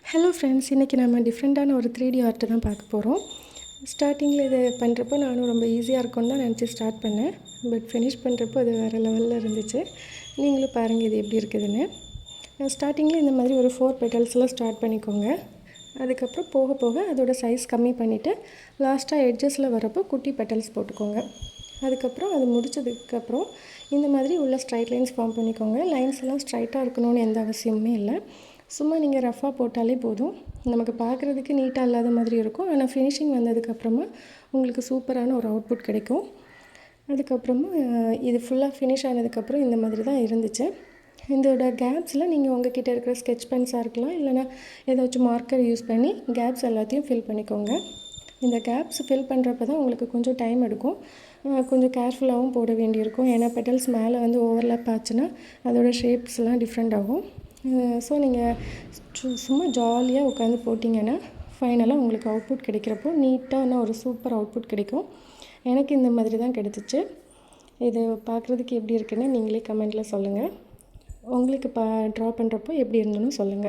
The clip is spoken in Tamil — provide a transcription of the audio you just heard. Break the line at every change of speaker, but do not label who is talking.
ஹலோ ஃப்ரெண்ட்ஸ், இன்றைக்கி நம்ம டிஃப்ரெண்ட்டான ஒரு 3D ஆர்ட்டு தான் பார்க்க போகிறோம். ஸ்டார்டிங்கில் இது பண்ணுறப்போ நானும் ரொம்ப ஈஸியாக இருக்கும்னு தான் நினச்சி ஸ்டார்ட் பண்ணேன். பட் ஃபினிஷ் பண்ணுறப்போ அது வேறு லெவலில் இருந்துச்சு. நீங்களும் பாருங்கள் இது எப்படி இருக்குதுன்னு. ஸ்டார்டிங்கில் இந்த மாதிரி ஒரு 4 பெட்டல்ஸ்லாம் ஸ்டார்ட் பண்ணிக்கோங்க. அதுக்கப்புறம் போக போக அதோடய சைஸ் கம்மி பண்ணிவிட்டு லாஸ்ட்டாக எட்ஜஸில் வரப்போ குட்டி பெட்டல்ஸ் போட்டுக்கோங்க. அதுக்கப்புறம் அது முடித்ததுக்கப்புறம் இந்த மாதிரி உள்ள ஸ்ட்ரைட் லைன்ஸ் ஃபார்ம் பண்ணிக்கோங்க. லைன்ஸ் எல்லாம் ஸ்ட்ரைட்டாக இருக்கணும்னு எந்த அவசியமுமே இல்லை. சும்மா நீங்கள் ரஃப்பாக போட்டாலே போதும். நமக்கு பார்க்குறதுக்கு நீட்டாக இல்லாத மாதிரி இருக்கும். ஆனால் ஃபினிஷிங் வந்ததுக்கப்புறமா உங்களுக்கு சூப்பரான ஒரு அவுட்புட் கிடைக்கும். அதுக்கப்புறமா இது ஃபுல்லாக ஃபினிஷ் ஆனதுக்கப்புறம் இந்த மாதிரி தான் இருந்துச்சு. இதோட கேப்ஸில் நீங்கள் உங்கள்கிட்ட இருக்கிற ஸ்கெட்ச் பென்ஸாக இருக்கலாம், இல்லைனா ஏதாச்சும் மார்க்கர் யூஸ் பண்ணி கேப்ஸ் எல்லாத்தையும் ஃபில் பண்ணிக்கோங்க. இந்த கேப்ஸ் ஃபில் பண்ணுறப்ப தான் உங்களுக்கு கொஞ்சம் டைம் எடுக்கும். கொஞ்சம் கேர்ஃபுல்லாகவும் போட வேண்டியிருக்கும். ஏன்னா பெட்டல்ஸ் மேலே வந்து ஓவர்லாப் ஆச்சுன்னா அதோடய ஷேப்ஸ்லாம் டிஃப்ரெண்ட் ஆகும். ஸோ நீங்கள் சும்மா ஜாலியாக உட்காந்து போட்டிங்கன்னா ஃபைனலாக உங்களுக்கு அவுட்புட் கிடைக்கிறப்போ நீட்டான ஒரு சூப்பர் அவுட்புட் கிடைக்கும். எனக்கு இந்த மாதிரி தான் கிடச்சிச்சு. இது பார்க்குறதுக்கு எப்படி இருக்குன்னு நீங்களே கமெண்ட்டில் சொல்லுங்கள். உங்களுக்கு ட்ரா பண்ணுறப்போ எப்படி இருந்ததுன்னு சொல்லுங்கள்.